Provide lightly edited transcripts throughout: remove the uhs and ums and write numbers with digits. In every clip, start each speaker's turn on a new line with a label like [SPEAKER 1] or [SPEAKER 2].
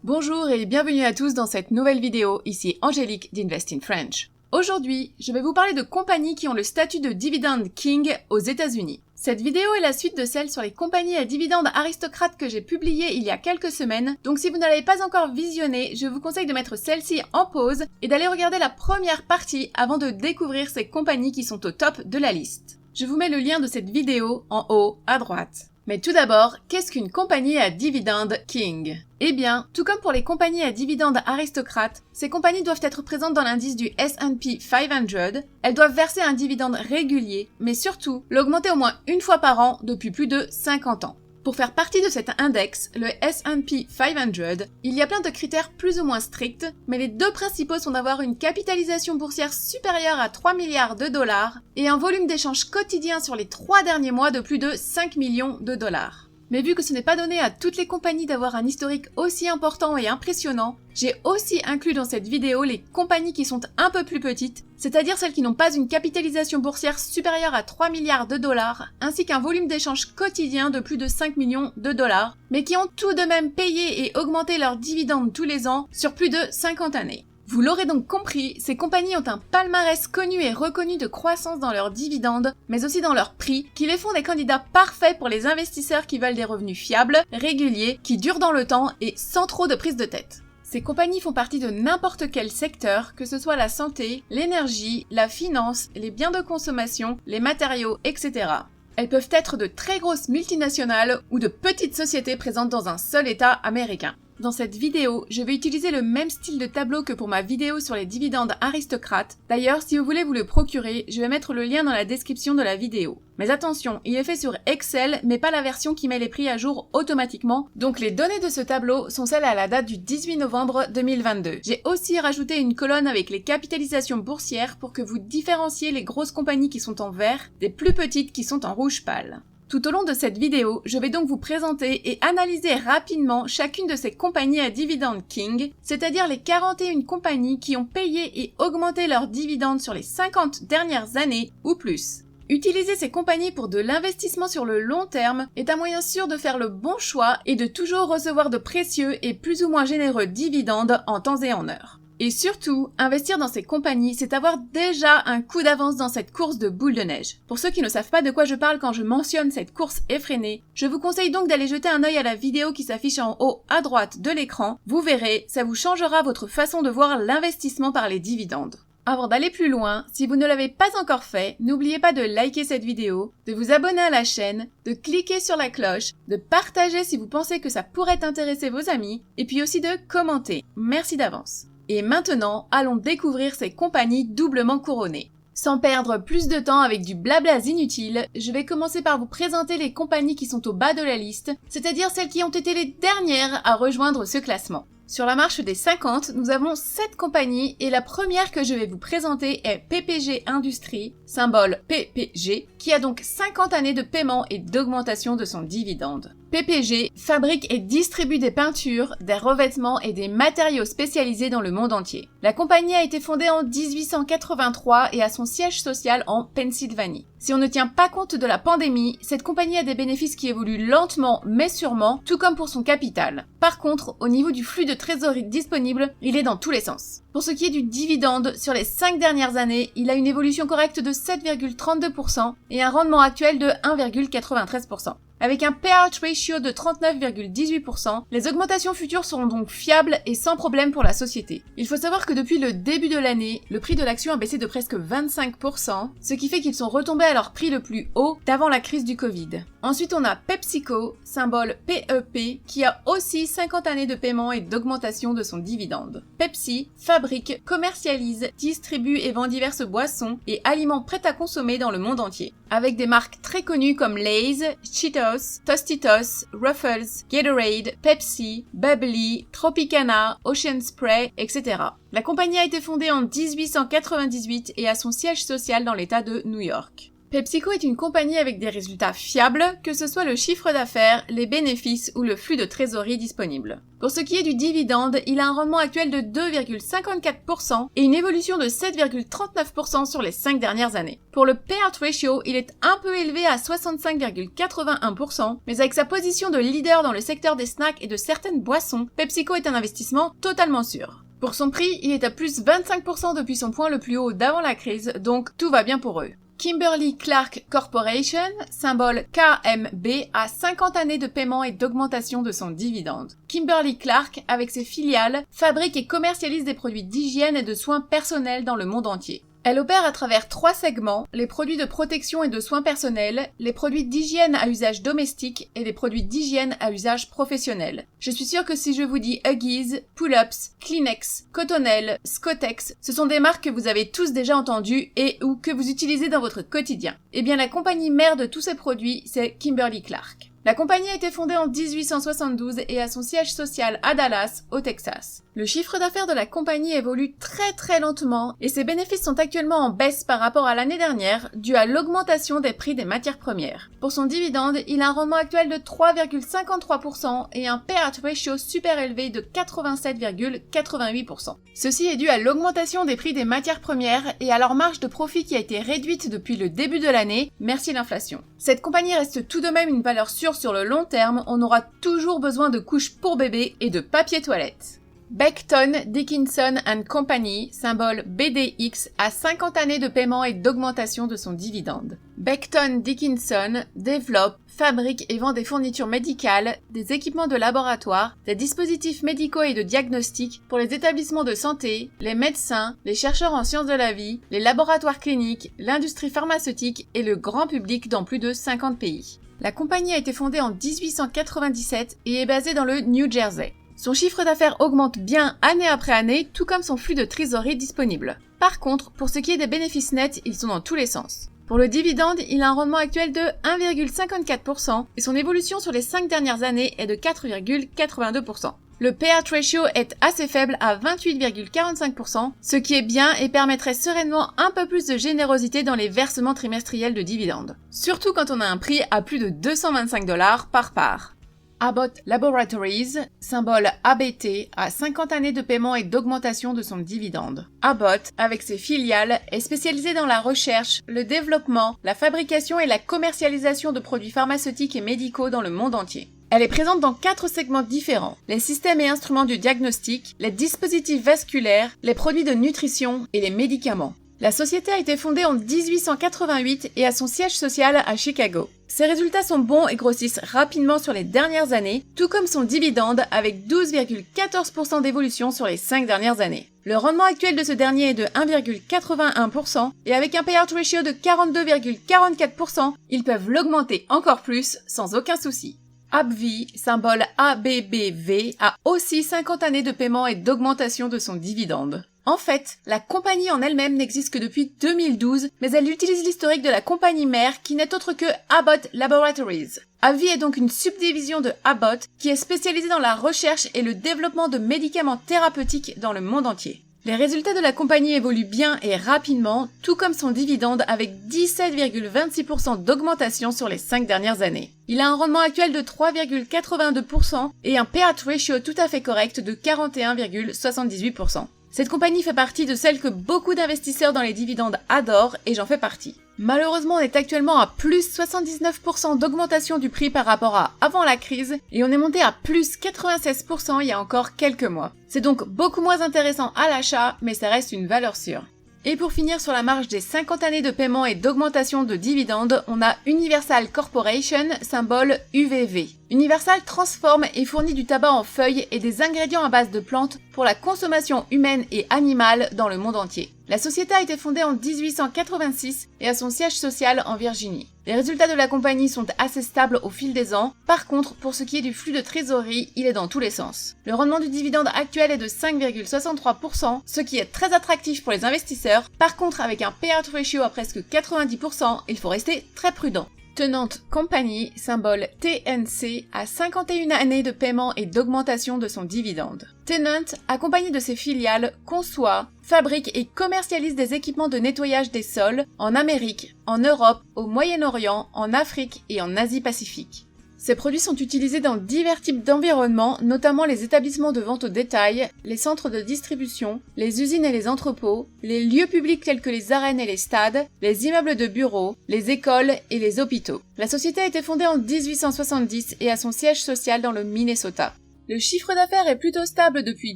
[SPEAKER 1] Bonjour et bienvenue à tous dans cette nouvelle vidéo, ici Angélique d'Invest in French. Aujourd'hui, je vais vous parler de compagnies qui ont le statut de Dividend King aux États-Unis. Cette vidéo est la suite de celle sur les compagnies à dividendes aristocrates que j'ai publiée il y a quelques semaines, donc si vous ne l'avez pas encore visionnée, je vous conseille de mettre celle-ci en pause et d'aller regarder la première partie avant de découvrir ces compagnies qui sont au top de la liste. Je vous mets le lien de cette vidéo en haut à droite. Mais tout d'abord, qu'est-ce qu'une compagnie à dividende king? Eh bien, tout comme pour les compagnies à dividendes aristocrates, ces compagnies doivent être présentes dans l'indice du S&P 500, elles doivent verser un dividende régulier, mais surtout l'augmenter au moins une fois par an depuis plus de 50 ans. Pour faire partie de cet index, le S&P 500, il y a plein de critères plus ou moins stricts, mais les deux principaux sont d'avoir une capitalisation boursière supérieure à 3 milliards de dollars et un volume d'échange quotidien sur les 3 derniers mois de plus de 5 millions de dollars. Mais vu que ce n'est pas donné à toutes les compagnies d'avoir un historique aussi important et impressionnant, j'ai aussi inclus dans cette vidéo les compagnies qui sont un peu plus petites, c'est-à-dire celles qui n'ont pas une capitalisation boursière supérieure à 3 milliards de dollars, ainsi qu'un volume d'échange quotidien de plus de 5 millions de dollars, mais qui ont tout de même payé et augmenté leurs dividendes tous les ans sur plus de 50 années. Vous l'aurez donc compris, ces compagnies ont un palmarès connu et reconnu de croissance dans leurs dividendes, mais aussi dans leurs prix, qui les font des candidats parfaits pour les investisseurs qui veulent des revenus fiables, réguliers, qui durent dans le temps et sans trop de prise de tête. Ces compagnies font partie de n'importe quel secteur, que ce soit la santé, l'énergie, la finance, les biens de consommation, les matériaux, etc. Elles peuvent être de très grosses multinationales ou de petites sociétés présentes dans un seul État américain. Dans cette vidéo, je vais utiliser le même style de tableau que pour ma vidéo sur les dividendes aristocrates. D'ailleurs, si vous voulez vous le procurer, je vais mettre le lien dans la description de la vidéo. Mais attention, il est fait sur Excel, mais pas la version qui met les prix à jour automatiquement. Donc les données de ce tableau sont celles à la date du 18 novembre 2022. J'ai aussi rajouté une colonne avec les capitalisations boursières pour que vous différenciez les grosses compagnies qui sont en vert des plus petites qui sont en rouge pâle. Tout au long de cette vidéo, je vais donc vous présenter et analyser rapidement chacune de ces compagnies à dividende king, c'est-à-dire les 41 compagnies qui ont payé et augmenté leurs dividendes sur les 50 dernières années ou plus. Utiliser ces compagnies pour de l'investissement sur le long terme est un moyen sûr de faire le bon choix et de toujours recevoir de précieux et plus ou moins généreux dividendes en temps et en heure. Et surtout, investir dans ces compagnies, c'est avoir déjà un coup d'avance dans cette course de boule de neige. Pour ceux qui ne savent pas de quoi je parle quand je mentionne cette course effrénée, je vous conseille donc d'aller jeter un œil à la vidéo qui s'affiche en haut à droite de l'écran. Vous verrez, ça vous changera votre façon de voir l'investissement par les dividendes. Avant d'aller plus loin, si vous ne l'avez pas encore fait, n'oubliez pas de liker cette vidéo, de vous abonner à la chaîne, de cliquer sur la cloche, de partager si vous pensez que ça pourrait intéresser vos amis, et puis aussi de commenter. Merci d'avance. Et maintenant, allons découvrir ces compagnies doublement couronnées. Sans perdre plus de temps avec du blabla inutile, je vais commencer par vous présenter les compagnies qui sont au bas de la liste, c'est-à-dire celles qui ont été les dernières à rejoindre ce classement. Sur la marche des 50, nous avons 7 compagnies et la première que je vais vous présenter est PPG Industries, symbole PPG, qui a donc 50 années de paiement et d'augmentation de son dividende. PPG fabrique et distribue des peintures, des revêtements et des matériaux spécialisés dans le monde entier. La compagnie a été fondée en 1883 et a son siège social en Pennsylvanie. Si on ne tient pas compte de la pandémie, cette compagnie a des bénéfices qui évoluent lentement mais sûrement, tout comme pour son capital. Par contre, au niveau du flux de trésorerie disponible, il est dans tous les sens. Pour ce qui est du dividende, sur les 5 dernières années, il a une évolution correcte de 7,32% et un rendement actuel de 1,93%. Avec un payout ratio de 39,18%, les augmentations futures seront donc fiables et sans problème pour la société. Il faut savoir que depuis le début de l'année, le prix de l'action a baissé de presque 25%, ce qui fait qu'ils sont retombés à leur prix le plus haut d'avant la crise du Covid. Ensuite, on a PepsiCo, symbole PEP, qui a aussi 50 années de paiement et d'augmentation de son dividende. Pepsi fabrique, commercialise, distribue et vend diverses boissons et aliments prêts à consommer dans le monde entier, avec des marques très connues comme Lay's, Cheetos, Tostitos, Ruffles, Gatorade, Pepsi, Bubbly, Tropicana, Ocean Spray, etc. La compagnie a été fondée en 1898 et a son siège social dans l'État de New York. PepsiCo est une compagnie avec des résultats fiables, que ce soit le chiffre d'affaires, les bénéfices ou le flux de trésorerie disponible. Pour ce qui est du dividende, il a un rendement actuel de 2,54% et une évolution de 7,39% sur les 5 dernières années. Pour le payout ratio, il est un peu élevé à 65,81%, mais avec sa position de leader dans le secteur des snacks et de certaines boissons, PepsiCo est un investissement totalement sûr. Pour son prix, il est à plus 25% depuis son point le plus haut d'avant la crise, donc tout va bien pour eux. Kimberly-Clark Corporation, symbole KMB, a 50 années de paiement et d'augmentation de son dividende. Kimberly-Clark, avec ses filiales, fabrique et commercialise des produits d'hygiène et de soins personnels dans le monde entier. Elle opère à travers 3 segments, les produits de protection et de soins personnels, les produits d'hygiène à usage domestique et les produits d'hygiène à usage professionnel. Je suis sûre que si je vous dis Huggies, Pull-Ups, Kleenex, Cottonelle, Scottex, ce sont des marques que vous avez tous déjà entendues et ou que vous utilisez dans votre quotidien. Eh bien la compagnie mère de tous ces produits, c'est Kimberly-Clark. La compagnie a été fondée en 1872 et a son siège social à Dallas, au Texas. Le chiffre d'affaires de la compagnie évolue très lentement et ses bénéfices sont actuellement en baisse par rapport à l'année dernière dû à l'augmentation des prix des matières premières. Pour son dividende, il a un rendement actuel de 3,53% et un payout ratio super élevé de 87,88%. Ceci est dû à l'augmentation des prix des matières premières et à leur marge de profit qui a été réduite depuis le début de l'année, merci l'inflation. Cette compagnie reste tout de même une valeur sûre sur le long terme, on aura toujours besoin de couches pour bébé et de papier toilette. Becton Dickinson & Company, symbole BDX, a 50 années de paiement et d'augmentation de son dividende. Becton Dickinson développe, fabrique et vend des fournitures médicales, des équipements de laboratoire, des dispositifs médicaux et de diagnostic pour les établissements de santé, les médecins, les chercheurs en sciences de la vie, les laboratoires cliniques, l'industrie pharmaceutique et le grand public dans plus de 50 pays. La compagnie a été fondée en 1897 et est basée dans le New Jersey. Son chiffre d'affaires augmente bien année après année, tout comme son flux de trésorerie disponible. Par contre, pour ce qui est des bénéfices nets, ils sont dans tous les sens. Pour le dividende, il a un rendement actuel de 1,54% et son évolution sur les 5 dernières années est de 4,82%. Le payout ratio est assez faible à 28,45%, ce qui est bien et permettrait sereinement un peu plus de générosité dans les versements trimestriels de dividendes. Surtout quand on a un prix à plus de $225 par part. Abbott Laboratories, symbole ABT, a 50 années de paiement et d'augmentation de son dividende. Abbott, avec ses filiales, est spécialisé dans la recherche, le développement, la fabrication et la commercialisation de produits pharmaceutiques et médicaux dans le monde entier. Elle est présente dans 4 segments différents, les systèmes et instruments du diagnostic, les dispositifs vasculaires, les produits de nutrition et les médicaments. La société a été fondée en 1888 et a son siège social à Chicago. Ses résultats sont bons et grossissent rapidement sur les dernières années, tout comme son dividende avec 12,14% d'évolution sur les 5 dernières années. Le rendement actuel de ce dernier est de 1,81% et avec un payout ratio de 42,44%, ils peuvent l'augmenter encore plus sans aucun souci. AbbVie, symbole ABBV, a aussi 50 années de paiement et d'augmentation de son dividende. En fait, la compagnie en elle-même n'existe que depuis 2012, mais elle utilise l'historique de la compagnie mère qui n'est autre que Abbott Laboratories. AbbVie est donc une subdivision de Abbott qui est spécialisée dans la recherche et le développement de médicaments thérapeutiques dans le monde entier. Les résultats de la compagnie évoluent bien et rapidement, tout comme son dividende avec 17,26% d'augmentation sur les 5 dernières années. Il a un rendement actuel de 3,82% et un payout ratio tout à fait correct de 41,78%. Cette compagnie fait partie de celles que beaucoup d'investisseurs dans les dividendes adorent et j'en fais partie. Malheureusement, on est actuellement à plus 79% d'augmentation du prix par rapport à avant la crise et on est monté à plus 96% il y a encore quelques mois. C'est donc beaucoup moins intéressant à l'achat, mais ça reste une valeur sûre. Et pour finir sur la marge des 50 années de paiement et d'augmentation de dividendes, on a Universal Corporation, symbole UVV. Universal transforme et fournit du tabac en feuilles et des ingrédients à base de plantes pour la consommation humaine et animale dans le monde entier. La société a été fondée en 1886 et a son siège social en Virginie. Les résultats de la compagnie sont assez stables au fil des ans. Par contre, pour ce qui est du flux de trésorerie, il est dans tous les sens. Le rendement du dividende actuel est de 5,63%, ce qui est très attractif pour les investisseurs. Par contre, avec un payout ratio à presque 90%, il faut rester très prudent. Tennant Company, symbole TNC, a 51 années de paiement et d'augmentation de son dividende. Tennant, accompagné de ses filiales, conçoit, fabrique et commercialise des équipements de nettoyage des sols en Amérique, en Europe, au Moyen-Orient, en Afrique et en Asie-Pacifique. Ces produits sont utilisés dans divers types d'environnements, notamment les établissements de vente au détail, les centres de distribution, les usines et les entrepôts, les lieux publics tels que les arènes et les stades, les immeubles de bureaux, les écoles et les hôpitaux. La société a été fondée en 1870 et a son siège social dans le Minnesota. Le chiffre d'affaires est plutôt stable depuis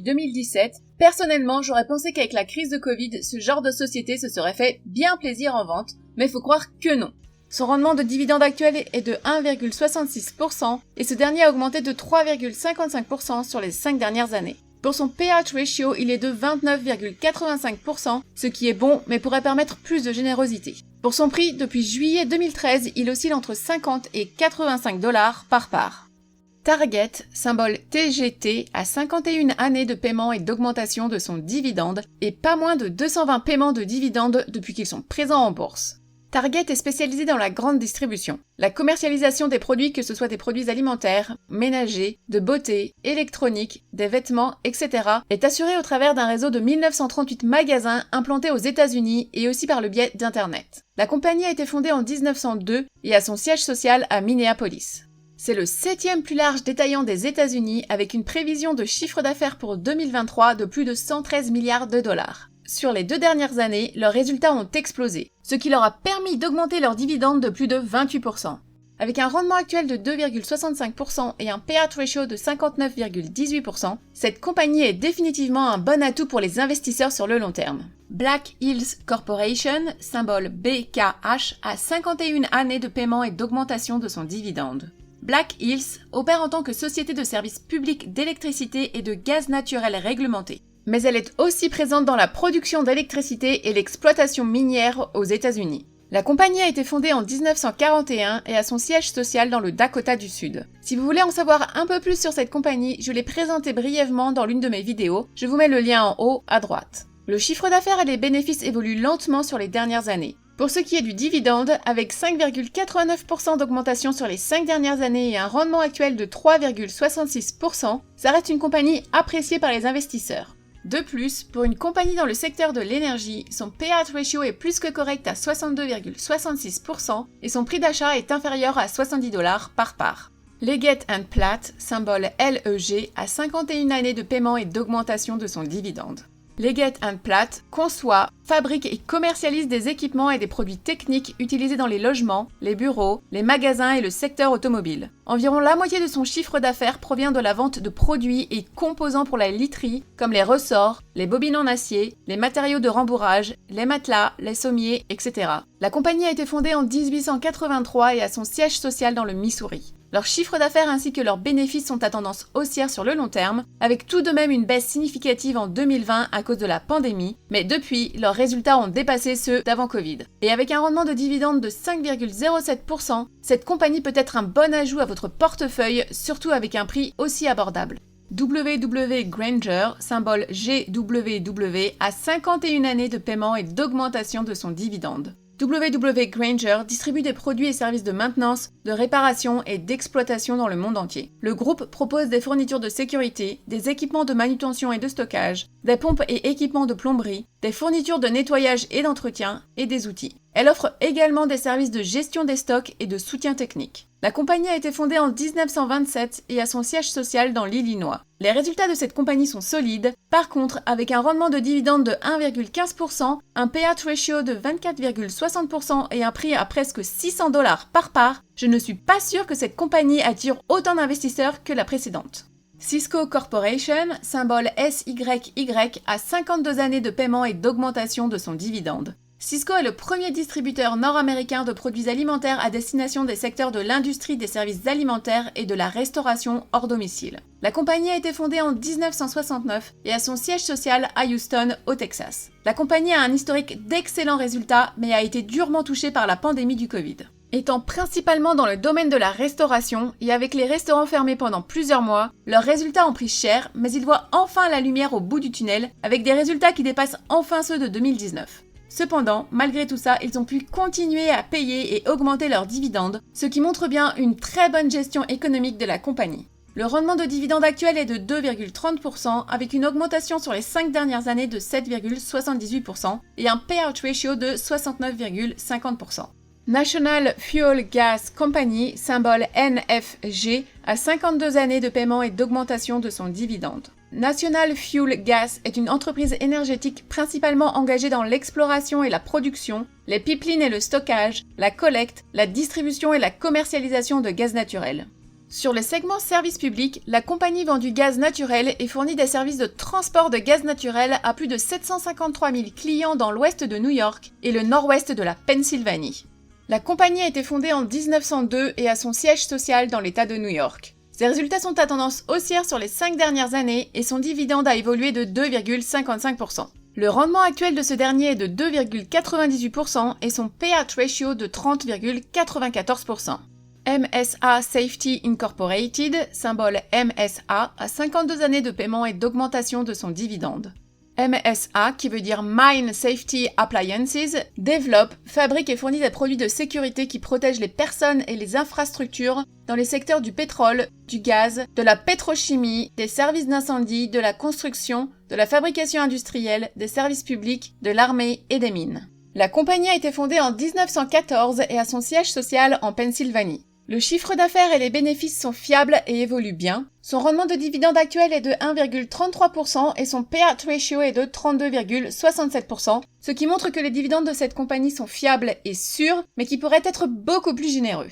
[SPEAKER 1] 2017. Personnellement, j'aurais pensé qu'avec la crise de Covid, ce genre de société se serait fait bien plaisir en vente, mais faut croire que non. Son rendement de dividende actuel est de 1,66% et ce dernier a augmenté de 3,55% sur les 5 dernières années. Pour son payout ratio, il est de 29,85%, ce qui est bon mais pourrait permettre plus de générosité. Pour son prix, depuis juillet 2013, il oscille entre 50 et 85 $ par part. Target, symbole TGT, a 51 années de paiement et d'augmentation de son dividende et pas moins de 220 paiements de dividendes depuis qu'ils sont présents en bourse. Target est spécialisé dans la grande distribution. La commercialisation des produits, que ce soit des produits alimentaires, ménagers, de beauté, électroniques, des vêtements, etc., est assurée au travers d'un réseau de 1938 magasins implantés aux États-Unis et aussi par le biais d'Internet. La compagnie a été fondée en 1902 et a son siège social à Minneapolis. C'est le 7e plus large détaillant des États-Unis avec une prévision de chiffre d'affaires pour 2023 de plus de 113 milliards de dollars. Sur les 2 dernières années, leurs résultats ont explosé, ce qui leur a permis d'augmenter leurs dividendes de plus de 28%. Avec un rendement actuel de 2,65% et un payout ratio de 59,18%, cette compagnie est définitivement un bon atout pour les investisseurs sur le long terme. Black Hills Corporation, symbole BKH, a 51 années de paiement et d'augmentation de son dividende. Black Hills opère en tant que société de services publics d'électricité et de gaz naturel réglementé. Mais elle est aussi présente dans la production d'électricité et l'exploitation minière aux États-Unis. La compagnie a été fondée en 1941 et a son siège social dans le Dakota du Sud. Si vous voulez en savoir un peu plus sur cette compagnie, je l'ai présentée brièvement dans l'une de mes vidéos, je vous mets le lien en haut à droite. Le chiffre d'affaires et les bénéfices évoluent lentement sur les dernières années. Pour ce qui est du dividende, avec 5,89% d'augmentation sur les 5 dernières années et un rendement actuel de 3,66%, ça reste une compagnie appréciée par les investisseurs. De plus, pour une compagnie dans le secteur de l'énergie, son payout ratio est plus que correct à 62,66% et son prix d'achat est inférieur à 70 $ par part. Leggett & Platt, symbole LEG, a 51 années de paiement et d'augmentation de son dividende. Leggett & Platt conçoit, fabrique et commercialise des équipements et des produits techniques utilisés dans les logements, les bureaux, les magasins et le secteur automobile. Environ la moitié de son chiffre d'affaires provient de la vente de produits et composants pour la literie, comme les ressorts, les bobines en acier, les matériaux de rembourrage, les matelas, les sommiers, etc. La compagnie a été fondée en 1883 et a son siège social dans le Missouri. Leur chiffre d'affaires ainsi que leurs bénéfices sont à tendance haussière sur le long terme, avec tout de même une baisse significative en 2020 à cause de la pandémie, mais depuis, leurs résultats ont dépassé ceux d'avant Covid. Et avec un rendement de dividende de 5,07%, cette compagnie peut être un bon ajout à votre portefeuille, surtout avec un prix aussi abordable. W.W. Grainger, symbole GWW, a 51 années de paiement et d'augmentation de son dividende. W.W. Grainger distribue des produits et services de maintenance, de réparation et d'exploitation dans le monde entier. Le groupe propose des fournitures de sécurité, des équipements de manutention et de stockage, des pompes et équipements de plomberie, des fournitures de nettoyage et d'entretien et des outils. Elle offre également des services de gestion des stocks et de soutien technique. La compagnie a été fondée en 1927 et a son siège social dans l'Illinois. Les résultats de cette compagnie sont solides, par contre, avec un rendement de dividende de 1,15%, un payout ratio de 24,60% et un prix à presque 600 $ par part, je ne suis pas sûre que cette compagnie attire autant d'investisseurs que la précédente. Cisco Corporation, symbole SYY, a 52 années de paiement et d'augmentation de son dividende. Cisco est le premier distributeur nord-américain de produits alimentaires à destination des secteurs de l'industrie des services alimentaires et de la restauration hors domicile. La compagnie a été fondée en 1969 et a son siège social à Houston, au Texas. La compagnie a un historique d'excellents résultats, mais a été durement touchée par la pandémie du Covid. Étant principalement dans le domaine de la restauration et avec les restaurants fermés pendant plusieurs mois, leurs résultats ont pris cher, mais ils voient enfin la lumière au bout du tunnel avec des résultats qui dépassent enfin ceux de 2019. Cependant, malgré tout ça, ils ont pu continuer à payer et augmenter leurs dividendes, ce qui montre bien une très bonne gestion économique de la compagnie. Le rendement de dividende actuel est de 2,30% avec une augmentation sur les 5 dernières années de 7,78% et un payout ratio de 69,50%. National Fuel Gas Company, symbole NFG, a 52 années de paiement et d'augmentation de son dividende. National Fuel Gas est une entreprise énergétique principalement engagée dans l'exploration et la production, les pipelines et le stockage, la collecte, la distribution et la commercialisation de gaz naturel. Sur le segment service public, la compagnie vend du gaz naturel et fournit des services de transport de gaz naturel à plus de 753 000 clients dans l'ouest de New York et le nord-ouest de la Pennsylvanie. La compagnie a été fondée en 1902 et a son siège social dans l'État de New York. Ses résultats sont à tendance haussière sur les 5 dernières années et son dividende a évolué de 2,55%. Le rendement actuel de ce dernier est de 2,98% et son payout ratio de 30,94%. MSA Safety Incorporated, symbole MSA, a 52 années de paiement et d'augmentation de son dividende. MSA, qui veut dire Mine Safety Appliances, développe, fabrique et fournit des produits de sécurité qui protègent les personnes et les infrastructures dans les secteurs du pétrole, du gaz, de la pétrochimie, des services d'incendie, de la construction, de la fabrication industrielle, des services publics, de l'armée et des mines. La compagnie a été fondée en 1914 et a son siège social en Pennsylvanie. Le chiffre d'affaires et les bénéfices sont fiables et évoluent bien. Son rendement de dividende actuel est de 1,33% et son payout ratio est de 32,67%, ce qui montre que les dividendes de cette compagnie sont fiables et sûrs, mais qui pourraient être beaucoup plus généreux.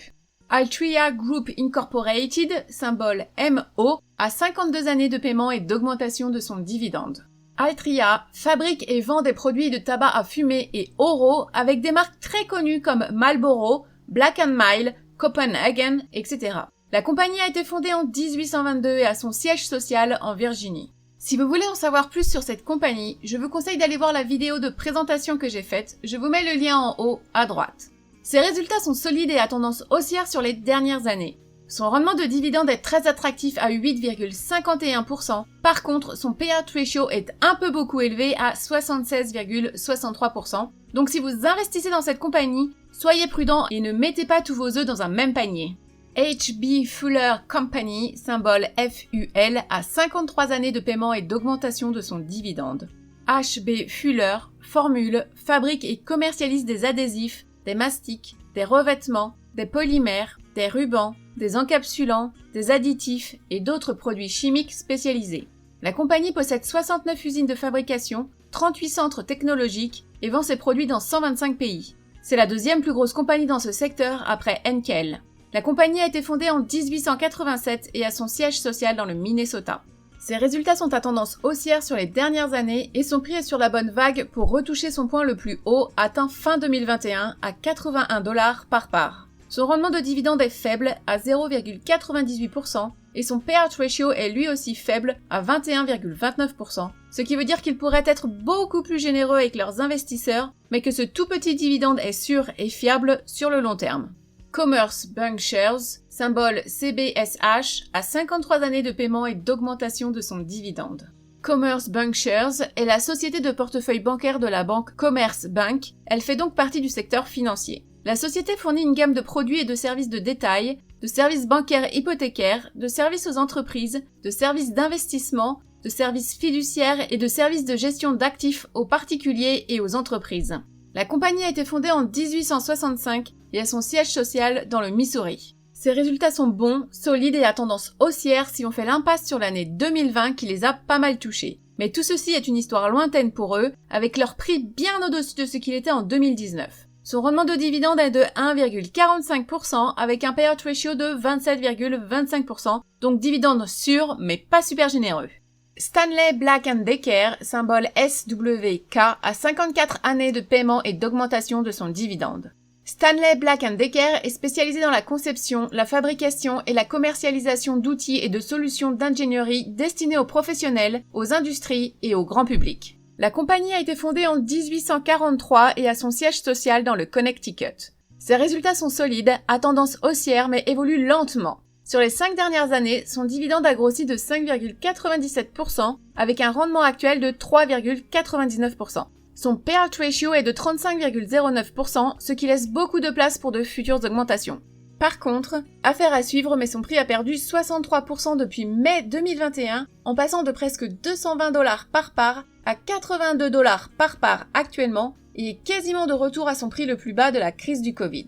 [SPEAKER 1] Altria Group Incorporated, symbole MO, a 52 années de paiement et d'augmentation de son dividende. Altria fabrique et vend des produits de tabac à fumer et oraux avec des marques très connues comme Marlboro, Black & Mild, Copenhagen, etc. La compagnie a été fondée en 1822 et a son siège social en Virginie. Si vous voulez en savoir plus sur cette compagnie, je vous conseille d'aller voir la vidéo de présentation que j'ai faite, je vous mets le lien en haut à droite. Ses résultats sont solides et à tendance haussière sur les dernières années. Son rendement de dividende est très attractif à 8,51%, par contre son payout ratio est un peu beaucoup élevé à 76,63%, donc si vous investissez dans cette compagnie, soyez prudent et ne mettez pas tous vos œufs dans un même panier. H.B. Fuller Company, symbole FUL, a 53 années de paiement et d'augmentation de son dividende. H.B. Fuller formule, fabrique et commercialise des adhésifs, des mastiques, des revêtements, des polymères, des rubans, des encapsulants, des additifs et d'autres produits chimiques spécialisés. La compagnie possède 69 usines de fabrication, 38 centres technologiques et vend ses produits dans 125 pays. C'est la deuxième plus grosse compagnie dans ce secteur après Henkel. La compagnie a été fondée en 1887 et a son siège social dans le Minnesota. Ses résultats sont à tendance haussière sur les dernières années et son prix est sur la bonne vague pour retoucher son point le plus haut atteint fin 2021 à 81 $ par part. Son rendement de dividende est faible à 0,98% et son payout ratio est lui aussi faible à 21,29%, ce qui veut dire qu'ils pourraient être beaucoup plus généreux avec leurs investisseurs, mais que ce tout petit dividende est sûr et fiable sur le long terme. Commerce Bancshares, symbole CBSH, a 53 années de paiement et d'augmentation de son dividende. Commerce Bancshares est la société de portefeuille bancaire de la banque Commerce Bank, elle fait donc partie du secteur financier. La société fournit une gamme de produits et de services de détail, de services bancaires hypothécaires, de services aux entreprises, de services d'investissement, de services fiduciaires et de services de gestion d'actifs aux particuliers et aux entreprises. La compagnie a été fondée en 1865 et a son siège social dans le Missouri. Ses résultats sont bons, solides et à tendance haussière si on fait l'impasse sur l'année 2020 qui les a pas mal touchés. Mais tout ceci est une histoire lointaine pour eux, avec leur prix bien au-dessus de ce qu'il était en 2019. Son rendement de dividende est de 1,45% avec un payout ratio de 27,25%, donc dividende sûr mais pas super généreux. Stanley Black & Decker, symbole SWK, a 54 années de paiement et d'augmentation de son dividende. Stanley Black & Decker est spécialisé dans la conception, la fabrication et la commercialisation d'outils et de solutions d'ingénierie destinés aux professionnels, aux industries et au grand public. La compagnie a été fondée en 1843 et a son siège social dans le Connecticut. Ses résultats sont solides, à tendance haussière mais évoluent lentement. Sur les 5 dernières années, son dividende a grossi de 5,97% avec un rendement actuel de 3,99%. Son payout ratio est de 35,09%, ce qui laisse beaucoup de place pour de futures augmentations. Par contre, affaire à suivre, mais son prix a perdu 63% depuis mai 2021, en passant de presque 220 $ par part à 82 $ par part actuellement, et est quasiment de retour à son prix le plus bas de la crise du Covid.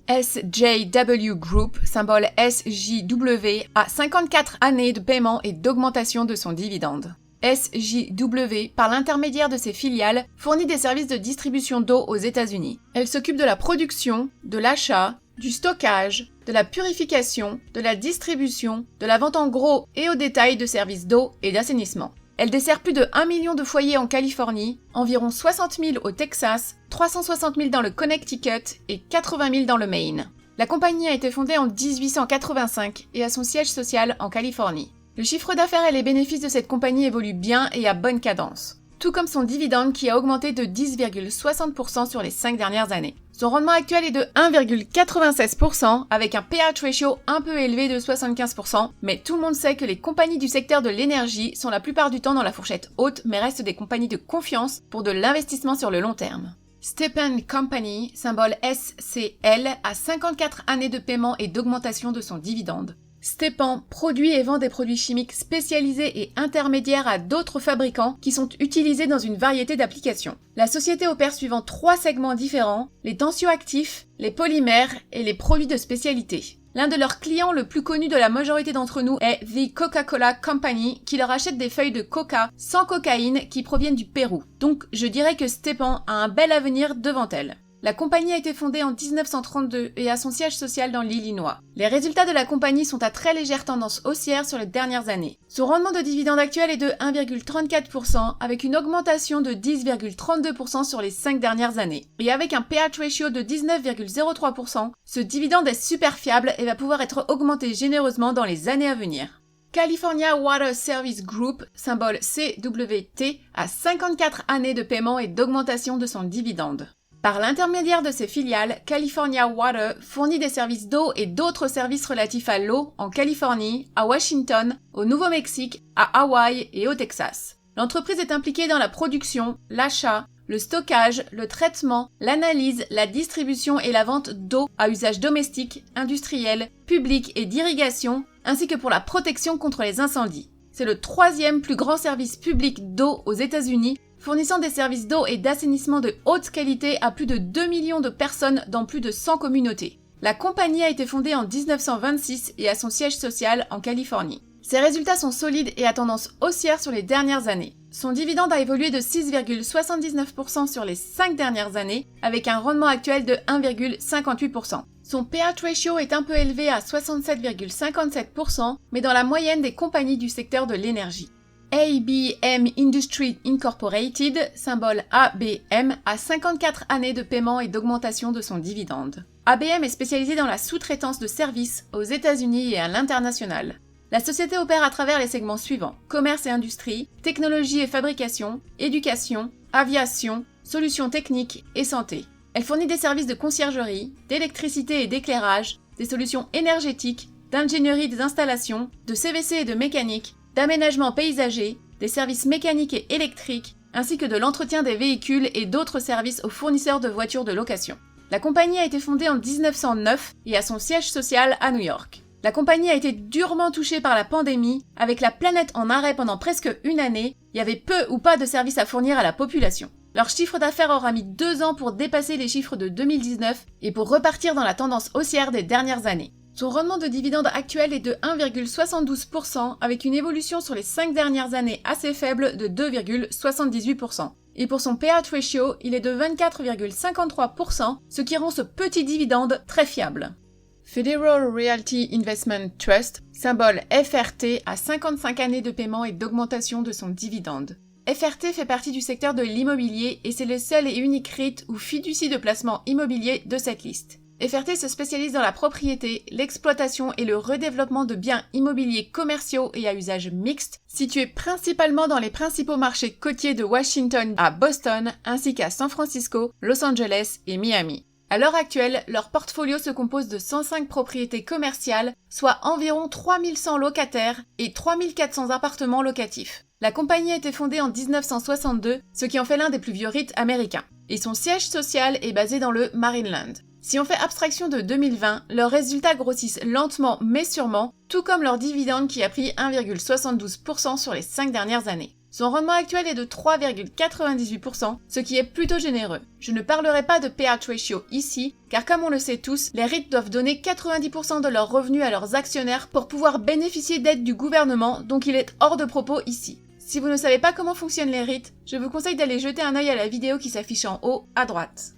[SPEAKER 1] SJW Group, symbole SJW, a 54 années de paiement et d'augmentation de son dividende. SJW, par l'intermédiaire de ses filiales, fournit des services de distribution d'eau aux États-Unis. Elle s'occupe de la production, de l'achat, du stockage, de la purification, de la distribution, de la vente en gros et au détail de services d'eau et d'assainissement. Elle dessert plus de 1 million de foyers en Californie, environ 60 000 au Texas, 360 000 dans le Connecticut et 80 000 dans le Maine. La compagnie a été fondée en 1885 et a son siège social en Californie. Le chiffre d'affaires et les bénéfices de cette compagnie évoluent bien et à bonne cadence, tout comme son dividende qui a augmenté de 10,60% sur les 5 dernières années. Son rendement actuel est de 1,96% avec un payout ratio un peu élevé de 75%, mais tout le monde sait que les compagnies du secteur de l'énergie sont la plupart du temps dans la fourchette haute, mais restent des compagnies de confiance pour de l'investissement sur le long terme. Stepan Company, symbole SCL, a 54 années de paiement et d'augmentation de son dividende. Stepan produit et vend des produits chimiques spécialisés et intermédiaires à d'autres fabricants qui sont utilisés dans une variété d'applications. La société opère suivant 3 segments différents, les tensioactifs, les polymères et les produits de spécialité. L'un de leurs clients le plus connu de la majorité d'entre nous est The Coca-Cola Company qui leur achète des feuilles de coca sans cocaïne qui proviennent du Pérou. Donc je dirais que Stepan a un bel avenir devant elle. La compagnie a été fondée en 1932 et a son siège social dans l'Illinois. Les résultats de la compagnie sont à très légère tendance haussière sur les dernières années. Son rendement de dividende actuel est de 1,34% avec une augmentation de 10,32% sur les 5 dernières années. Et avec un payout ratio de 19,03%, ce dividende est super fiable et va pouvoir être augmenté généreusement dans les années à venir. California Water Service Group, symbole CWT, a 54 années de paiement et d'augmentation de son dividende. Par l'intermédiaire de ses filiales, California Water fournit des services d'eau et d'autres services relatifs à l'eau en Californie, à Washington, au Nouveau-Mexique, à Hawaï et au Texas. L'entreprise est impliquée dans la production, l'achat, le stockage, le traitement, l'analyse, la distribution et la vente d'eau à usage domestique, industriel, public et d'irrigation, ainsi que pour la protection contre les incendies. C'est le 3e plus grand service public d'eau aux États-Unis, fournissant des services d'eau et d'assainissement de haute qualité à plus de 2 millions de personnes dans plus de 100 communautés. La compagnie a été fondée en 1926 et a son siège social en Californie. Ses résultats sont solides et à tendance haussière sur les dernières années. Son dividende a évolué de 6,79% sur les 5 dernières années, avec un rendement actuel de 1,58%. Son payout ratio est un peu élevé à 67,57%, mais dans la moyenne des compagnies du secteur de l'énergie. ABM Industries Incorporated, symbole ABM, a 54 années de paiement et d'augmentation de son dividende. ABM est spécialisée dans la sous-traitance de services aux États-Unis et à l'international. La société opère à travers les segments suivants: commerce et industrie, technologie et fabrication, éducation, aviation, solutions techniques et santé. Elle fournit des services de conciergerie, d'électricité et d'éclairage, des solutions énergétiques, d'ingénierie des installations, de CVC et de mécanique, d'aménagement paysager, des services mécaniques et électriques, ainsi que de l'entretien des véhicules et d'autres services aux fournisseurs de voitures de location. La compagnie a été fondée en 1909 et a son siège social à New York. La compagnie a été durement touchée par la pandémie, avec la planète en arrêt pendant presque une année, il y avait peu ou pas de services à fournir à la population. Leur chiffre d'affaires aura mis 2 ans pour dépasser les chiffres de 2019 et pour repartir dans la tendance haussière des dernières années. Son rendement de dividende actuel est de 1,72% avec une évolution sur les 5 dernières années assez faible de 2,78%. Et pour son payout ratio, il est de 24,53%, ce qui rend ce petit dividende très fiable. Federal Realty Investment Trust, symbole FRT, a 55 années de paiement et d'augmentation de son dividende. FRT fait partie du secteur de l'immobilier et c'est le seul et unique REIT ou fiducie de placement immobilier de cette liste. FRT se spécialise dans la propriété, l'exploitation et le redéveloppement de biens immobiliers commerciaux et à usage mixte, situés principalement dans les principaux marchés côtiers de Washington à Boston, ainsi qu'à San Francisco, Los Angeles et Miami. À l'heure actuelle, leur portfolio se compose de 105 propriétés commerciales, soit environ 3100 locataires et 3400 appartements locatifs. La compagnie a été fondée en 1962, ce qui en fait l'un des plus vieux REIT américains. Et son siège social est basé dans le Maryland. Si on fait abstraction de 2020, leurs résultats grossissent lentement mais sûrement, tout comme leur dividende qui a pris 1,72% sur les 5 dernières années. Son rendement actuel est de 3,98%, ce qui est plutôt généreux. Je ne parlerai pas de payout ratio ici, car comme on le sait tous, les REIT doivent donner 90% de leurs revenus à leurs actionnaires pour pouvoir bénéficier d'aides du gouvernement, donc il est hors de propos ici. Si vous ne savez pas comment fonctionnent les REIT, je vous conseille d'aller jeter un œil à la vidéo qui s'affiche en haut à droite.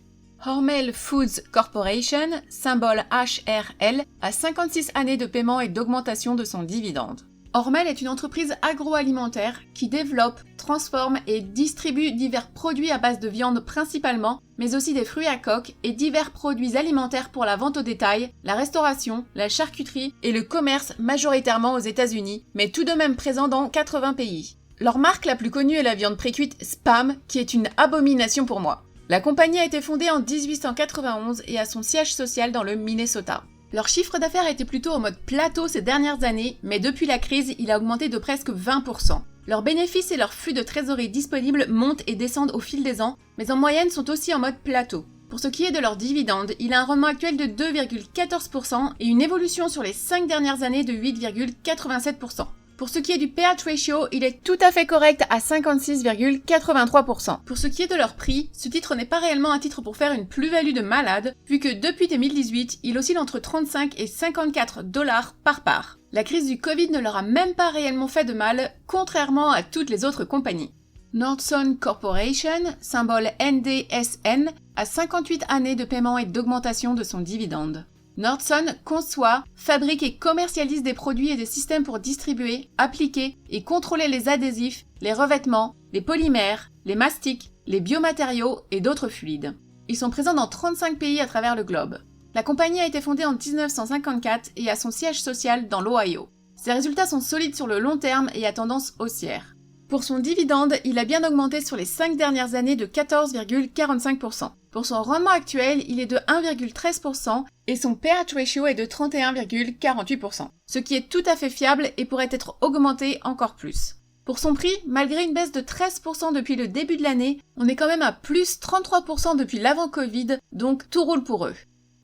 [SPEAKER 1] Hormel Foods Corporation, symbole HRL, a 56 années de paiement et d'augmentation de son dividende. Hormel est une entreprise agroalimentaire qui développe, transforme et distribue divers produits à base de viande principalement, mais aussi des fruits à coque et divers produits alimentaires pour la vente au détail, la restauration, la charcuterie et le commerce majoritairement aux États-Unis, mais tout de même présent dans 80 pays. Leur marque la plus connue est la viande précuite Spam, qui est une abomination pour moi. La compagnie a été fondée en 1891 et a son siège social dans le Minnesota. Leur chiffre d'affaires était plutôt en mode plateau ces dernières années, mais depuis la crise, il a augmenté de presque 20%. Leurs bénéfices et leurs flux de trésorerie disponibles montent et descendent au fil des ans, mais en moyenne sont aussi en mode plateau. Pour ce qui est de leur dividende, il a un rendement actuel de 2,14% et une évolution sur les 5 dernières années de 8,87%. Pour ce qui est du payout ratio, il est tout à fait correct à 56,83%. Pour ce qui est de leur prix, ce titre n'est pas réellement un titre pour faire une plus-value de malade, vu que depuis 2018, il oscille entre 35 et 54 $ par part. La crise du Covid ne leur a même pas réellement fait de mal, contrairement à toutes les autres compagnies. Nordson Corporation, symbole NDSN, a 58 années de paiement et d'augmentation de son dividende. Nordson conçoit, fabrique et commercialise des produits et des systèmes pour distribuer, appliquer et contrôler les adhésifs, les revêtements, les polymères, les mastiques, les biomatériaux et d'autres fluides. Ils sont présents dans 35 pays à travers le globe. La compagnie a été fondée en 1954 et a son siège social dans l'Ohio. Ses résultats sont solides sur le long terme et à tendance haussière. Pour son dividende, il a bien augmenté sur les 5 dernières années de 14,45%. Pour son rendement actuel, il est de 1,13% et son payout ratio est de 31,48%, ce qui est tout à fait fiable et pourrait être augmenté encore plus. Pour son prix, malgré une baisse de 13% depuis le début de l'année, on est quand même à plus 33% depuis l'avant-Covid, donc tout roule pour eux.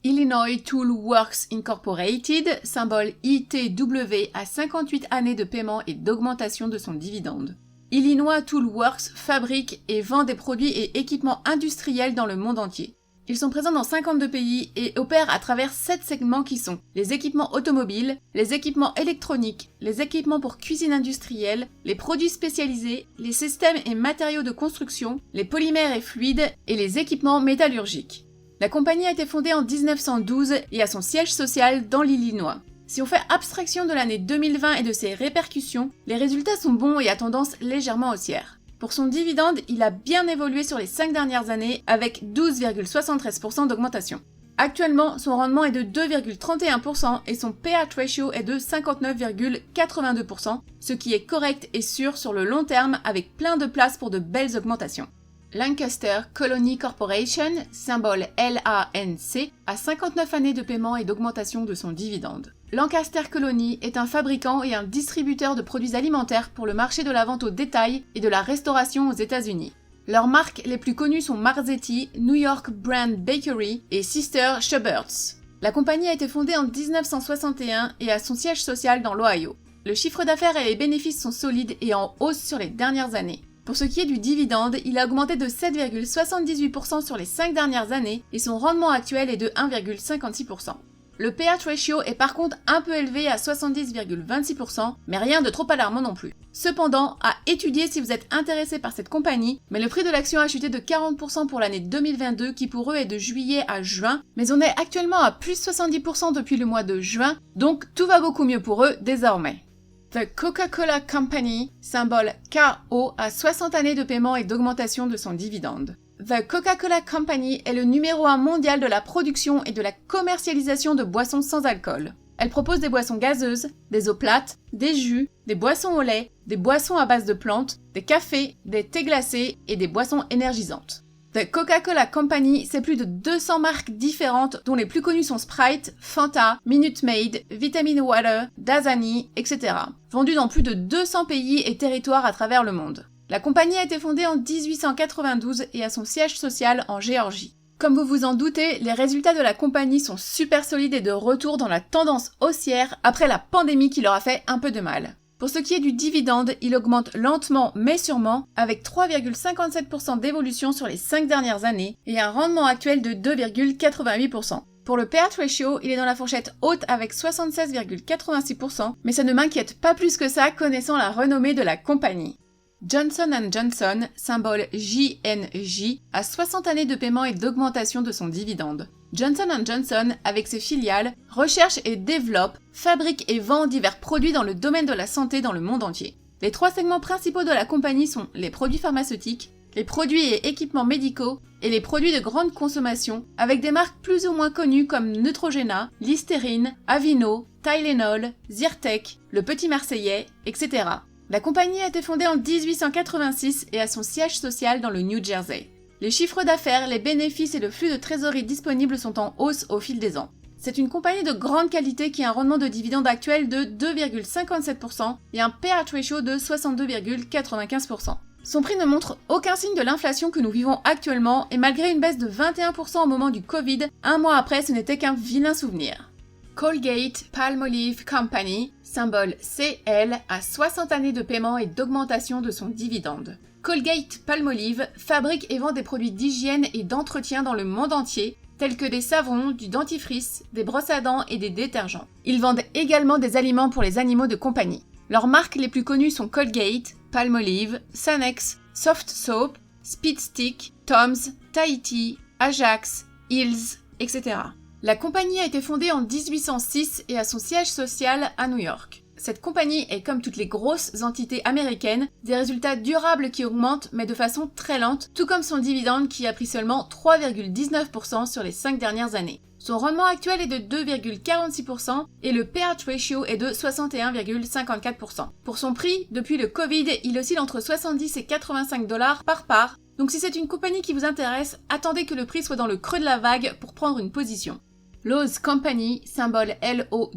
[SPEAKER 1] Illinois Tool Works Incorporated, symbole ITW, a 58 années de paiement et d'augmentation de son dividende. Illinois Tool Works fabrique et vend des produits et équipements industriels dans le monde entier. Ils sont présents dans 52 pays et opèrent à travers 7 segments qui sont les équipements automobiles, les équipements électroniques, les équipements pour cuisine industrielle, les produits spécialisés, les systèmes et matériaux de construction, les polymères et fluides et les équipements métallurgiques. La compagnie a été fondée en 1912 et a son siège social dans l'Illinois. Si on fait abstraction de l'année 2020 et de ses répercussions, les résultats sont bons et à tendance légèrement haussière. Pour son dividende, il a bien évolué sur les 5 dernières années avec 12,73% d'augmentation. Actuellement, son rendement est de 2,31% et son payout ratio est de 59,82%, ce qui est correct et sûr sur le long terme avec plein de place pour de belles augmentations. Lancaster Colony Corporation, symbole LANC, a 59 années de paiement et d'augmentation de son dividende. Lancaster Colony est un fabricant et un distributeur de produits alimentaires pour le marché de la vente au détail et de la restauration aux États-Unis. Leurs marques les plus connues sont Marzetti, New York Brand Bakery et Sister Schubert's. La compagnie a été fondée en 1961 et a son siège social dans l'Ohio. Le chiffre d'affaires et les bénéfices sont solides et en hausse sur les dernières années. Pour ce qui est du dividende, il a augmenté de 7,78% sur les 5 dernières années et son rendement actuel est de 1,56%. Le payout ratio est par contre un peu élevé à 70,26%, mais rien de trop alarmant non plus. Cependant, à étudier si vous êtes intéressé par cette compagnie, mais le prix de l'action a chuté de 40% pour l'année 2022 qui pour eux est de juillet à juin, mais on est actuellement à plus 70% depuis le mois de juin, donc tout va beaucoup mieux pour eux désormais. The Coca-Cola Company, symbole KO, a 60 années de paiement et d'augmentation de son dividende. The Coca-Cola Company est le numéro 1 mondial de la production et de la commercialisation de boissons sans alcool. Elle propose des boissons gazeuses, des eaux plates, des jus, des boissons au lait, des boissons à base de plantes, des cafés, des thés glacés et des boissons énergisantes. The Coca-Cola Company, c'est plus de 200 marques différentes dont les plus connues sont Sprite, Fanta, Minute Maid, Vitamin Water, Dasani, etc. Vendues dans plus de 200 pays et territoires à travers le monde. La compagnie a été fondée en 1892 et a son siège social en Géorgie. Comme vous vous en doutez, les résultats de la compagnie sont super solides et de retour dans la tendance haussière après la pandémie qui leur a fait un peu de mal. Pour ce qui est du dividende, il augmente lentement mais sûrement, avec 3,57% d'évolution sur les 5 dernières années et un rendement actuel de 2,88%. Pour le payout ratio, il est dans la fourchette haute avec 76,86%, mais ça ne m'inquiète pas plus que ça connaissant la renommée de la compagnie. Johnson & Johnson, symbole JNJ, a 60 années de paiement et d'augmentation de son dividende. Johnson & Johnson, avec ses filiales, recherche et développe, fabrique et vend divers produits dans le domaine de la santé dans le monde entier. Les 3 segments principaux de la compagnie sont les produits pharmaceutiques, les produits et équipements médicaux et les produits de grande consommation, avec des marques plus ou moins connues comme Neutrogena, Listerine, Aveeno, Tylenol, Zyrtec, Le Petit Marseillais, etc. La compagnie a été fondée en 1886 et a son siège social dans le New Jersey. Les chiffres d'affaires, les bénéfices et le flux de trésorerie disponibles sont en hausse au fil des ans. C'est une compagnie de grande qualité qui a un rendement de dividende actuel de 2,57% et un payout ratio de 62,95%. Son prix ne montre aucun signe de l'inflation que nous vivons actuellement et malgré une baisse de 21% au moment du Covid, un mois après ce n'était qu'un vilain souvenir. Colgate-Palmolive Company, symbole CL, a 60 années de paiement et d'augmentation de son dividende. Colgate-Palmolive fabrique et vend des produits d'hygiène et d'entretien dans le monde entier, tels que des savons, du dentifrice, des brosses à dents et des détergents. Ils vendent également des aliments pour les animaux de compagnie. Leurs marques les plus connues sont Colgate, Palmolive, Sanex, Soft Soap, Speed Stick, Tom's, Tahiti, Ajax, Hills, etc. La compagnie a été fondée en 1806 et a son siège social à New York. Cette compagnie est, comme toutes les grosses entités américaines, des résultats durables qui augmentent mais de façon très lente, tout comme son dividende qui a pris seulement 3,19% sur les 5 dernières années. Son rendement actuel est de 2,46% et le payout ratio est de 61,54%. Pour son prix, depuis le Covid, il oscille entre 70 et 85 $ par part, donc si c'est une compagnie qui vous intéresse, attendez que le prix soit dans le creux de la vague pour prendre une position. Lowe's Company, symbole LOW,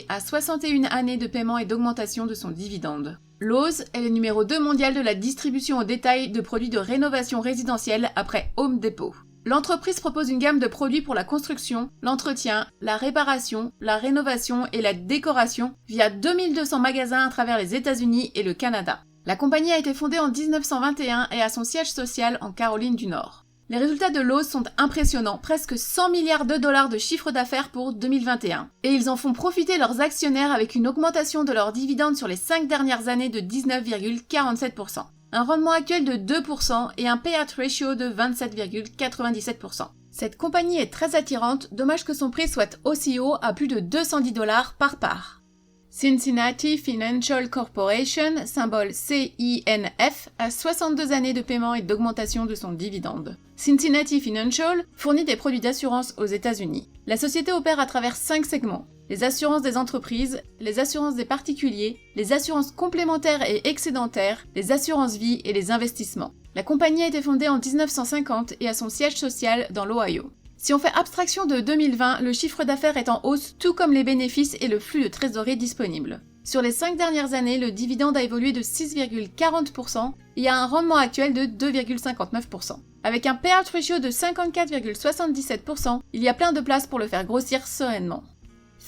[SPEAKER 1] a 61 années de paiement et d'augmentation de son dividende. Lowe's est le numéro 2 mondial de la distribution au détail de produits de rénovation résidentielle après Home Depot. L'entreprise propose une gamme de produits pour la construction, l'entretien, la réparation, la rénovation et la décoration via 2200 magasins à travers les États-Unis et le Canada. La compagnie a été fondée en 1921 et a son siège social en Caroline du Nord. Les résultats de Lowe's sont impressionnants, presque 100 milliards de dollars de chiffre d'affaires pour 2021. Et ils en font profiter leurs actionnaires avec une augmentation de leurs dividendes sur les 5 dernières années de 19,47%. Un rendement actuel de 2% et un payout ratio de 27,97%. Cette compagnie est très attirante, dommage que son prix soit aussi haut à plus de 210 $ par part. Cincinnati Financial Corporation, symbole CINF, a 62 années de paiement et d'augmentation de son dividende. Cincinnati Financial fournit des produits d'assurance aux États-Unis. La société opère à travers 5 segments: les assurances des entreprises, les assurances des particuliers, les assurances complémentaires et excédentaires, les assurances vie et les investissements. La compagnie a été fondée en 1950 et a son siège social dans l'Ohio. Si on fait abstraction de 2020, le chiffre d'affaires est en hausse, tout comme les bénéfices et le flux de trésorerie disponible. Sur les 5 dernières années, le dividende a évolué de 6,40% et a un rendement actuel de 2,59%. Avec un payout ratio de 54,77%, il y a plein de place pour le faire grossir sereinement.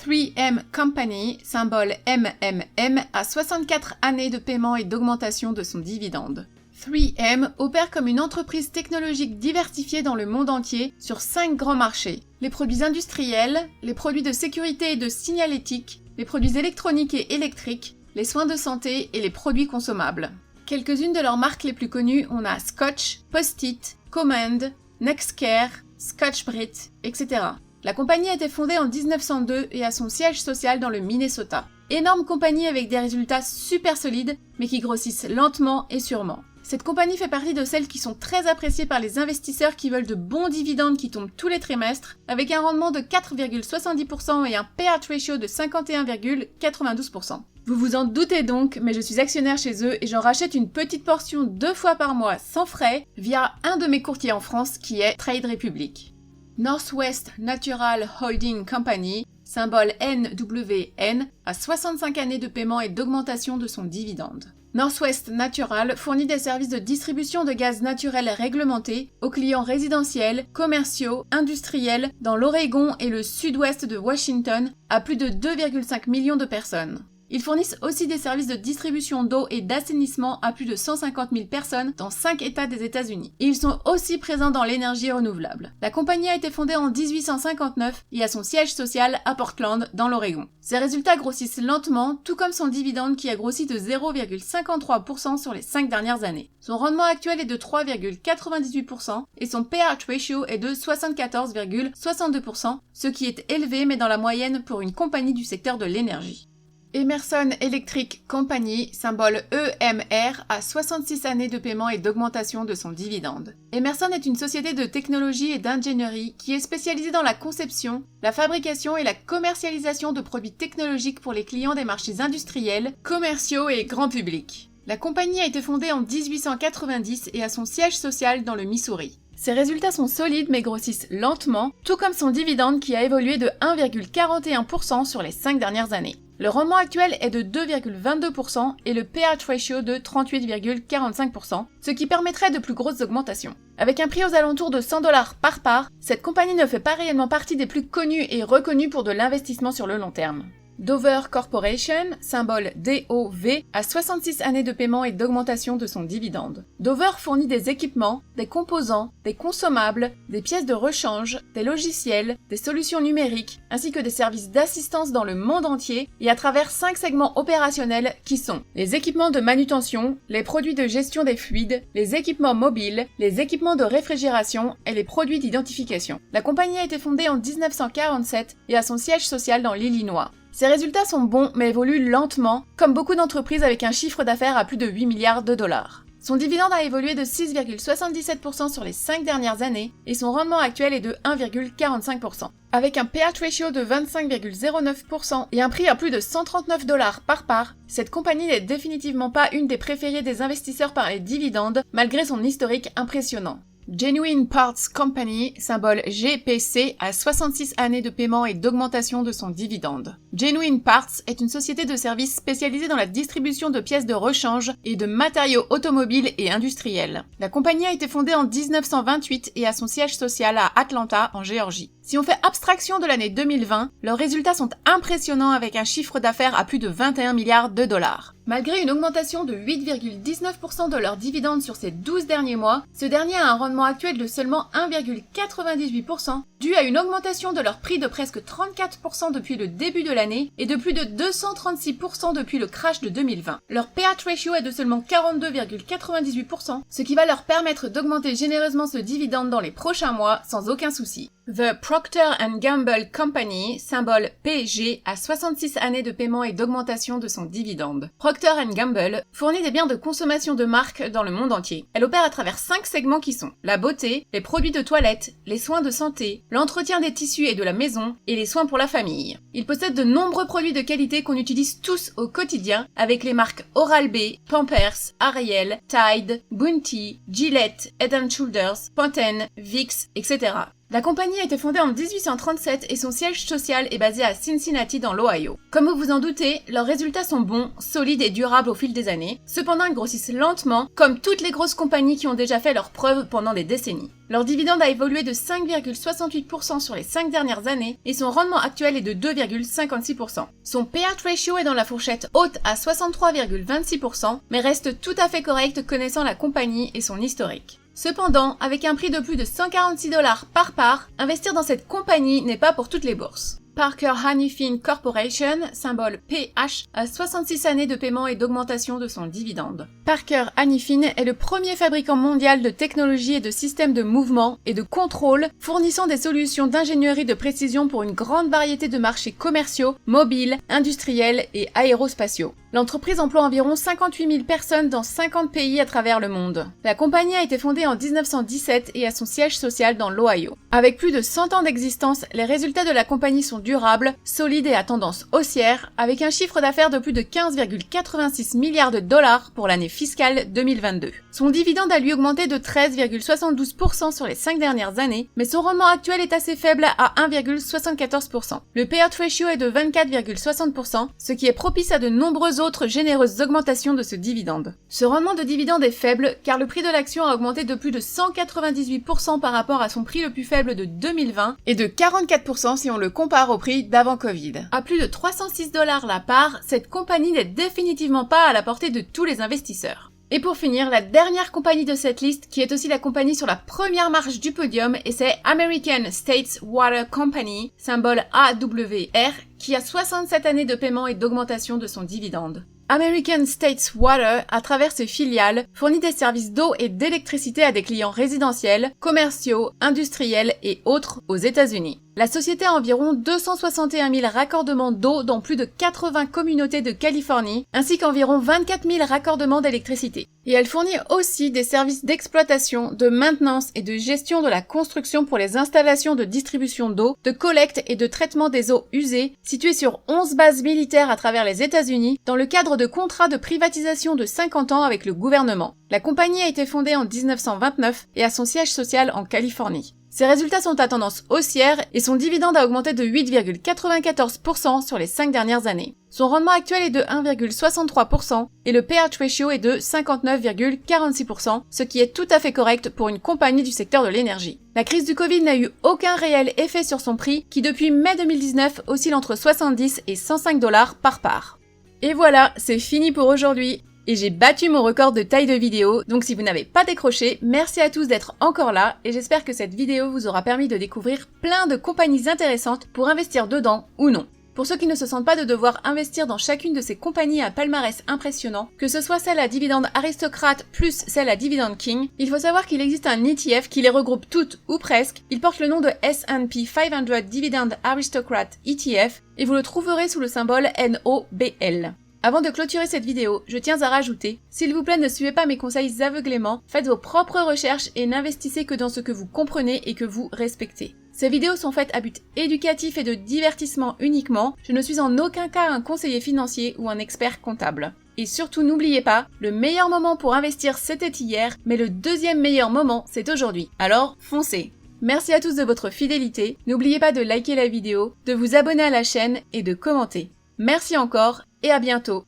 [SPEAKER 1] 3M Company, symbole MMM, a 64 années de paiement et d'augmentation de son dividende. 3M opère comme une entreprise technologique diversifiée dans le monde entier sur 5 grands marchés: les produits industriels, les produits de sécurité et de signalétique, les produits électroniques et électriques, les soins de santé et les produits consommables. Quelques-unes de leurs marques les plus connues, on a Scotch, Post-it, Command, Nextcare, Scotch-Brite, etc. La compagnie a été fondée en 1902 et a son siège social dans le Minnesota. Énorme compagnie avec des résultats super solides, mais qui grossissent lentement et sûrement. Cette compagnie fait partie de celles qui sont très appréciées par les investisseurs qui veulent de bons dividendes qui tombent tous les trimestres, avec un rendement de 4,70% et un payout ratio de 51,92%. Vous vous en doutez donc, mais je suis actionnaire chez eux et j'en rachète une petite portion 2 fois par mois sans frais via un de mes courtiers en France qui est Trade Republic. Northwest Natural Holding Company, symbole NWN, a 65 années de paiement et d'augmentation de son dividende. Northwest Natural fournit des services de distribution de gaz naturel réglementés aux clients résidentiels, commerciaux, industriels dans l'Oregon et le sud-ouest de Washington à plus de 2,5 millions de personnes. Ils fournissent aussi des services de distribution d'eau et d'assainissement à plus de 150 000 personnes dans 5 États des États-Unis. Et ils sont aussi présents dans l'énergie renouvelable. La compagnie a été fondée en 1859 et a son siège social à Portland, dans l'Oregon. Ses résultats grossissent lentement, tout comme son dividende qui a grossi de 0,53% sur les 5 dernières années. Son rendement actuel est de 3,98% et son payout ratio est de 74,62%, ce qui est élevé mais dans la moyenne pour une compagnie du secteur de l'énergie. Emerson Electric Company, symbole EMR, a 66 années de paiement et d'augmentation de son dividende. Emerson est une société de technologie et d'ingénierie qui est spécialisée dans la conception, la fabrication et la commercialisation de produits technologiques pour les clients des marchés industriels, commerciaux et grand public. La compagnie a été fondée en 1890 et a son siège social dans le Missouri. Ses résultats sont solides mais grossissent lentement, tout comme son dividende qui a évolué de 1,41% sur les 5 dernières années. Le rendement actuel est de 2,22% et le payout ratio de 38,45%, ce qui permettrait de plus grosses augmentations. Avec un prix aux alentours de $100 par part, cette compagnie ne fait pas réellement partie des plus connues et reconnues pour de l'investissement sur le long terme. Dover Corporation, symbole DOV, a 66 années de paiement et d'augmentation de son dividende. Dover fournit des équipements, des composants, des consommables, des pièces de rechange, des logiciels, des solutions numériques, ainsi que des services d'assistance dans le monde entier et à travers 5 segments opérationnels qui sont les équipements de manutention, les produits de gestion des fluides, les équipements mobiles, les équipements de réfrigération et les produits d'identification. La compagnie a été fondée en 1947 et a son siège social dans l'Illinois. Ses résultats sont bons mais évoluent lentement, comme beaucoup d'entreprises avec un chiffre d'affaires à plus de 8 milliards de dollars. Son dividende a évolué de 6,77% sur les 5 dernières années et son rendement actuel est de 1,45%. Avec un payout ratio de 25,09% et un prix à plus de $139 par part, cette compagnie n'est définitivement pas une des préférées des investisseurs par les dividendes, malgré son historique impressionnant. Genuine Parts Company, symbole GPC, a 66 années de paiement et d'augmentation de son dividende. Genuine Parts est une société de services spécialisée dans la distribution de pièces de rechange et de matériaux automobiles et industriels. La compagnie a été fondée en 1928 et a son siège social à Atlanta, en Géorgie. Si on fait abstraction de l'année 2020, leurs résultats sont impressionnants avec un chiffre d'affaires à plus de 21 milliards de dollars. Malgré une augmentation de 8,19% de leur dividende sur ces 12 derniers mois, ce dernier a un rendement actuel de seulement 1,98%, dû à une augmentation de leur prix de presque 34% depuis le début de l'année et de plus de 236% depuis le crash de 2020. Leur payout ratio est de seulement 42,98%, ce qui va leur permettre d'augmenter généreusement ce dividende dans les prochains mois sans aucun souci. The Procter & Gamble Company, symbole PG, a 66 années de paiement et d'augmentation de son dividende. Procter & Gamble fournit des biens de consommation de marque dans le monde entier. Elle opère à travers 5 segments qui sont la beauté, les produits de toilette, les soins de santé, l'entretien des tissus et de la maison et les soins pour la famille. Il possède de nombreux produits de qualité qu'on utilise tous au quotidien avec les marques Oral-B, Pampers, Ariel, Tide, Bounty, Gillette, Head & Shoulders, Pantene, Vicks, etc. La compagnie a été fondée en 1837 et son siège social est basé à Cincinnati dans l'Ohio. Comme vous vous en doutez, leurs résultats sont bons, solides et durables au fil des années. Cependant, ils grossissent lentement, comme toutes les grosses compagnies qui ont déjà fait leurs preuves pendant des décennies. Leur dividende a évolué de 5,68% sur les 5 dernières années et son rendement actuel est de 2,56%. Son payout ratio est dans la fourchette haute à 63,26%, mais reste tout à fait correct connaissant la compagnie et son historique. Cependant, avec un prix de plus de $146 par part, investir dans cette compagnie n'est pas pour toutes les bourses. Parker Hannifin Corporation, symbole PH, a 66 années de paiement et d'augmentation de son dividende. Parker Hannifin est le premier fabricant mondial de technologie et de systèmes de mouvement et de contrôle, fournissant des solutions d'ingénierie de précision pour une grande variété de marchés commerciaux, mobiles, industriels et aérospatiaux. L'entreprise emploie environ 58 000 personnes dans 50 pays à travers le monde. La compagnie a été fondée en 1917 et a son siège social dans l'Ohio. Avec plus de 100 ans d'existence, les résultats de la compagnie sont durable, solide et à tendance haussière, avec un chiffre d'affaires de plus de 15,86 milliards de dollars pour l'année fiscale 2022. Son dividende a lui augmenté de 13,72% sur les 5 dernières années, mais son rendement actuel est assez faible à 1,74%. Le payout ratio est de 24,60%, ce qui est propice à de nombreuses autres généreuses augmentations de ce dividende. Ce rendement de dividende est faible car le prix de l'action a augmenté de plus de 198% par rapport à son prix le plus faible de 2020 et de 44% si on le compare au prix d'avant Covid. À plus de 306 $ la part, cette compagnie n'est définitivement pas à la portée de tous les investisseurs. Et pour finir, la dernière compagnie de cette liste, qui est aussi la compagnie sur la première marche du podium, et c'est American States Water Company, symbole AWR, qui a 67 années de paiement et d'augmentation de son dividende. American States Water, à travers ses filiales, fournit des services d'eau et d'électricité à des clients résidentiels, commerciaux, industriels et autres aux États-Unis. La société a environ 261 000 raccordements d'eau dans plus de 80 communautés de Californie, ainsi qu'environ 24 000 raccordements d'électricité. Et elle fournit aussi des services d'exploitation, de maintenance et de gestion de la construction pour les installations de distribution d'eau, de collecte et de traitement des eaux usées, situées sur 11 bases militaires à travers les États-Unis, dans le cadre de contrats de privatisation de 50 ans avec le gouvernement. La compagnie a été fondée en 1929 et a son siège social en Californie. Ses résultats sont à tendance haussière et son dividende a augmenté de 8,94% sur les 5 dernières années. Son rendement actuel est de 1,63% et le payout ratio est de 59,46%, ce qui est tout à fait correct pour une compagnie du secteur de l'énergie. La crise du Covid n'a eu aucun réel effet sur son prix qui depuis mai 2019 oscille entre 70 et 105 $ par part. Et voilà, c'est fini pour aujourd'hui. Et j'ai battu mon record de taille de vidéo, donc si vous n'avez pas décroché, merci à tous d'être encore là et j'espère que cette vidéo vous aura permis de découvrir plein de compagnies intéressantes pour investir dedans ou non. Pour ceux qui ne se sentent pas de devoir investir dans chacune de ces compagnies à palmarès impressionnant, que ce soit celle à dividende aristocrate plus celle à dividende king, il faut savoir qu'il existe un ETF qui les regroupe toutes ou presque. Il porte le nom de S&P 500 Dividend Aristocrat ETF et vous le trouverez sous le symbole NOBL. Avant de clôturer cette vidéo, je tiens à rajouter, s'il vous plaît ne suivez pas mes conseils aveuglément, faites vos propres recherches et n'investissez que dans ce que vous comprenez et que vous respectez. Ces vidéos sont faites à but éducatif et de divertissement uniquement, je ne suis en aucun cas un conseiller financier ou un expert comptable. Et surtout n'oubliez pas, le meilleur moment pour investir c'était hier, mais le deuxième meilleur moment c'est aujourd'hui. Alors foncez! Merci à tous de votre fidélité, n'oubliez pas de liker la vidéo, de vous abonner à la chaîne et de commenter. Merci encore et à bientôt